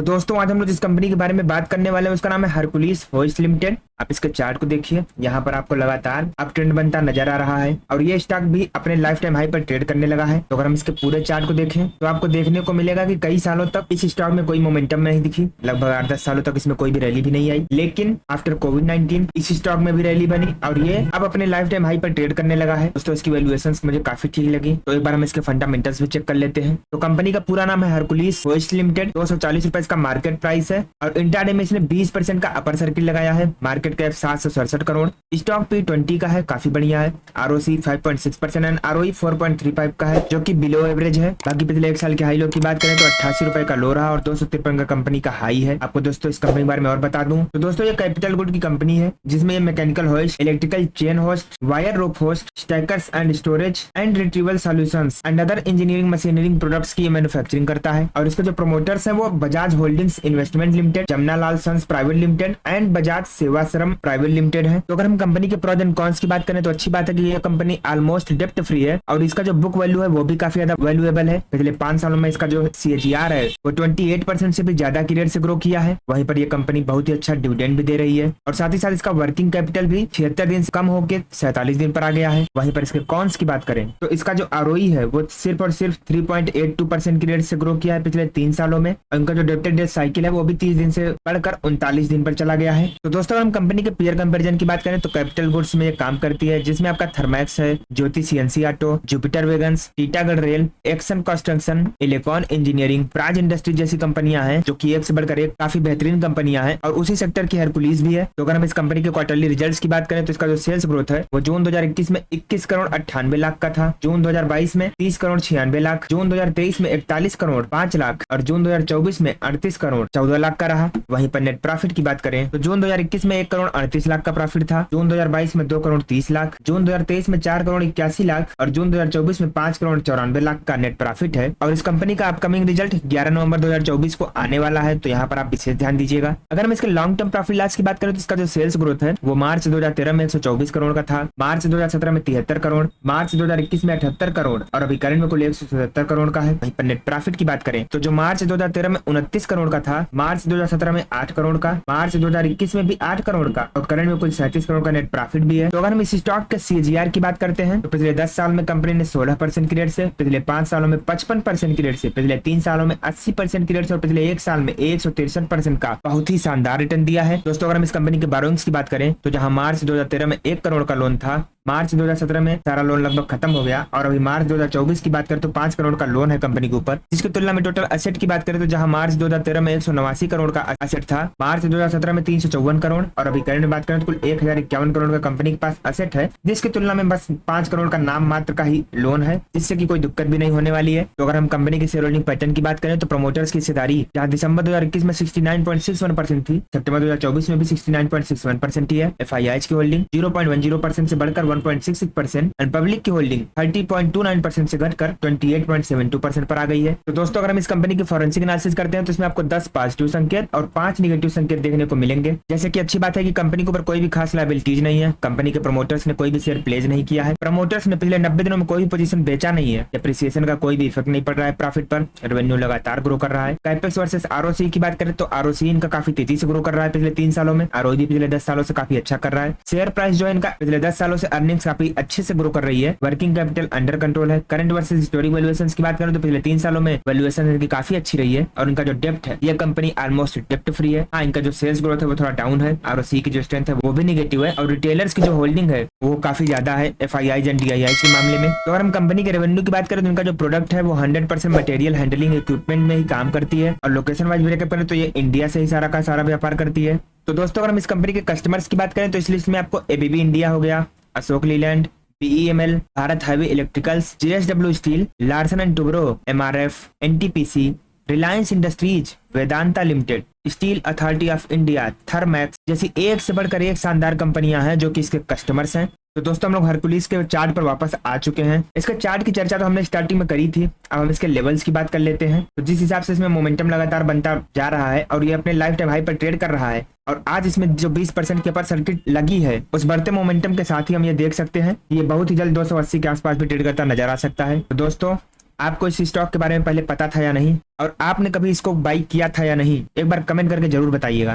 तो दोस्तों आज हम लोग जिस कंपनी के बारे में बात करने वाले हैं उसका नाम है हरकुलिस होस्ट लिमिटेड। आप इसके चार्ट को देखिए, यहाँ पर आपको लगातार अप ट्रेंड बनता नजर आ रहा है और ये स्टॉक भी अपने लाइफ टाइम हाई पर ट्रेड करने लगा है। तो अगर हम इसके पूरे चार्ट को देखें तो आपको देखने को मिलेगा कि कई सालों तक इस स्टॉक में कोई मोमेंटम नहीं दिखी, लगभग 8-10 सालों तक इसमें कोई भी रैली भी नहीं आई। लेकिन आफ्टर कोविड-19 इस स्टॉक में भी रैली बनी और ये अब अपने लाइफ टाइम हाई पर ट्रेड करने लगा है। दोस्तों इसकी वैल्यूएशन मुझे काफी ठीक लगी, तो एक बार हम इसके फंडामेंटल्स भी चेक कर लेते हैं। तो कंपनी का पूरा नाम है हरकुलिस होस्ट लिमिटेड। 240 रुपए इसका मार्केट प्राइस है और इंट्राडे में इसने 20% का अपर सर्किट लगाया है। Market cap 767 crore. Stock P20 का है, काफी बढ़िया है। ROC 5.6% एंड ROE 4.35 का है, जो कि बिलो एवरेज है। बाकी पिछले एक साल के हाई लो की बात करें तो 88 रुपए का लो रहा और 253 का कंपनी का हाई है। आपको दोस्तों इस कंपनी के बारे में और बता दूं तो दोस्तों ये कैपिटल गुड की कंपनी है, जिसमें ये mechanical hoist, electrical chain hoist, wire rope hoist, stackers and storage and retrieval solutions and other engineering machining products की मैन्युफैक्चरिंग करता है। और इसके जो प्रोमोटर्स हैं वो Bajaj holdings investment limited, Jamuna Lal sons private limited and Bajaj Sevashram private limited है। तो अगर हम कंपनी के प्रोज एंड कॉन्स की बात करें तो अच्छी बात है कि ये कंपनी ऑलमोस्ट डेप्ट फ्री है और इसका जो बुक वैल्यू है वो भी काफी ज्यादा वैल्यूएबल है। पिछले 5 सालों में इसका जो CAGR है वो 28% से भी ज्यादा की रेट से ग्रो किया है। वहीं पर ये कंपनी बहुत ही अच्छा डिविडेंड भी दे रही है और साथ ही साथ इसका वर्किंग कैपिटल भी 76 दिन से कम होकर 47 दिन पर आ गया है। वहीं पर इसके कॉन्स की बात करें तो इसका जो ROE है वो सिर्फ और सिर्फ 3.82% की रेट से ग्रो किया है पिछले 3 सालों में। उनका जो डेब्टेड डेट साइकिल है वो भी 30 दिन से बढ़कर 39 दिन पर चला गया है। तो दोस्तों अगर हम कंपनी के पीयर कंपैरिजन की बात करें तो कैपिटल गुड्स में ये काम करती है, जिसमें आपका थर्मैक्स है, ज्योति CNC auto, Jupiter vegans, Titagarh rail, action construction, electron engineering, Praj industry जैसी कंपनियां हैं, जो कि एक से बढ़कर एक काफी बेहतरीन कंपनियां हैं और उसी सेक्टर की हरकुलिस भी है। तो अगर हम इस कंपनी के क्वार्टरली रिजल्ट्स की बात करें तो इसका जो सेल्स ग्रोथ है वो जून 2021 में 21 करोड़ 98 लाख का था, जून 2022 में 30 करोड़ 96 लाख, जून 2023 में 41 करोड़ 5 लाख और जून 2024 में 38 करोड़ 14 लाख का रहा। वहीं पर नेट प्रॉफिट की बात करें तो जून 2021 में 1 करोड़ 38 लाख का प्रॉफिट था, जून 2022 में 2 करोड़ 30 लाख, जून 2023 में 4 करोड़ 81 लाख और जून 2024 में 5 करोड़ 94 लाख का नेट प्रॉफिट है। और इस कंपनी का अपकमिंग रिजल्ट 11 नवंबर 2024 को आने वाला है, तो यहाँ पर आप विशेष ध्यान दीजिएगा। अगर हम इसके लॉन्ग टर्म प्रॉफिट लॉस की बात करें तो इसका जो सेल्स ग्रोथ है वो मार्च 2013 में 124 करोड़ का था, मार्च 2017 में 73 करोड़, मार्च 2021 में 78 करोड़ और अभी करंट में कुल 177 करोड़ का है। वहीं पर नेट प्रॉफिट की बात करें तो जो मार्च 2013 में 29 करोड़ का था, मार्च 2017 में 8 करोड़ का, मार्च 2021 में भी 8 करोड़ का और करंट में कुल 37 करोड़ का नेट प्रॉफिट भी है। तो अगर हम इस स्टॉक के CAGR की बात करते हैं तो पिछले 10 साल में कंपनी ने 16% की रेट से, पिछले 5 सालों में 55% की रेट से, पिछले 3 सालों में 80% की रेट से और पिछले 1 साल में 163% का बहुत ही शानदार रिटर्न दिया है। दोस्तों अगर हम इस कंपनी के बोरोइंग्स की बात करें तो जहां मार्च 2013 में 1 करोड़ का लोन था, मार्च 2017 में सारा लोन लगभग खत्म हो गया और अभी मार्च 2024 की बात करें तो 5 करोड़ का लोन है कंपनी के ऊपर। जिसकी तुलना में टोटल एसेट की बात करें तो जहां मार्च 2013 में 189 करोड़ का एसेट था, मार्च 2017 में 354 करोड़ और अभी करंट में बात करें तो कुल 1051 करोड़ का कंपनी के पास एसेट है, जिसकी तुलना में बस 5 करोड़ का नाम मात्र का ही लोन है, जिससे कि कोई दिक्कत भी नहीं होने वाली है। तो अगर हम कंपनी के शेयर होल्डिंग पैटर्न की बात करें तो प्रमोटर्स की हिस्सेदारी जहां दिसंबर 2021 में 69.61% थी, सितंबर 2024 में भी 69.61% ही है। FIIs की होल्डिंग 0.10% से बढ़कर 1.66% एंड पब्लिक की होल्डिंग 30.29% से घटकर 28.72% पर आ गई है। तो दोस्तों अगर हम इस कंपनी की फॉरेंसिक एनालिसिस करते हैं तो इसमें आपको 10 पॉजिटिव संकेत और 5 नेगेटिव संकेत देखने को मिलेंगे। जैसे कि अच्छी बात है कि कंपनी के ऊपर कोई भी खास लायबिलिटीज नहीं है, कंपनी के प्रमोटर्स ने कोई भी शेयर प्लेज नहीं किया है, प्रमोटर्स ने पिछले 90 दिनों में कोई भी पोजीशन बेचा नहीं है, एप्रिसिएशन का कोई भी इफेक्ट नहीं पड़ रहा है प्रॉफिट पर, रेवेन्यू लगातार ग्रो कर रहा है। कैपेक्स वर्सेस ROC की बात करें तो ROC इनका काफी तेजी से ग्रो कर रहा है पिछले 3 सालों में, ROE भी पिछले 10 सालों से काफी अच्छा कर रहा है। शेयर प्राइस जो है इनका पिछले 10 सालों से अर्निंग्स काफी अच्छे से ग्रो कर रही है, वर्किंग कैपिटल अंडर कंट्रोल है। करंट वर्सेस हिस्टोरिक वैल्यूएशंस की बात करें तो पिछले 3 सालों में वैल्यूएशन इनकी काफी अच्छी रही है और इनका जो डेप्ट है ये कंपनी ऑलमोस्ट डेप्ट फ्री है। हाँ, इनका जो सेल्स ग्रोथ है वो थोड़ा डाउन है, ROC की जो स्ट्रेंथ है वो भी नेगेटिव है और रिटेलर्स की जो होल्डिंग है वो काफी ज्यादा है FIIs एंड DIIs के मामले में। तो अगर हम कंपनी के रेवेन्यू की बात करें तो इनका जो प्रोडक्ट है वो 100% मटेरियल हैंडलिंग इक्विपमेंट में ही काम करती है और लोकेशन वाइज ब्रेकअप करें तो ये इंडिया से ही सारा का सारा व्यापार करती है। तो दोस्तों अगर हम इस कंपनी के कस्टमर्स की बात करें तो इस लिस्ट में आपको ABB इंडिया हो गया, Ashok Leyland, BEML, Bharat highway electricals, JSW steel, Larsen and Toubro, MRF, NTPC, Reliance industries, Vedanta limited, steel authority of India, Thermax जैसी एक से बढ़कर एक शानदार कंपनियां हैं जो कि इसके कस्टमर्स हैं। तो दोस्तों हम लोग हरकुलिस के चार्ट पर वापस आ चुके हैं। इसके चार्ट की चर्चा तो हमने स्टार्टिंग में करी थी, अब हम इसके लेवल्स की बात कर लेते हैं। तो जिस हिसाब से इसमें मोमेंटम लगातार बनता जा रहा है और ये अपने लाइफ टाइम हाई पर ट्रेड कर रहा है और आज इसमें जो 20% के ऊपर सर्किट लगी है उस बढ़ते मोमेंटम के साथ ही हम ये देख सकते हैं ये बहुत ही जल्द 280 के आसपास भी ट्रेड करता नजर आ सकता है। तो दोस्तों आपको इस स्टॉक के बारे में पहले पता था या नहीं, और आपने कभी इसको बाई किया था या नहीं, एक बार कमेंट करके जरूर बताइएगा।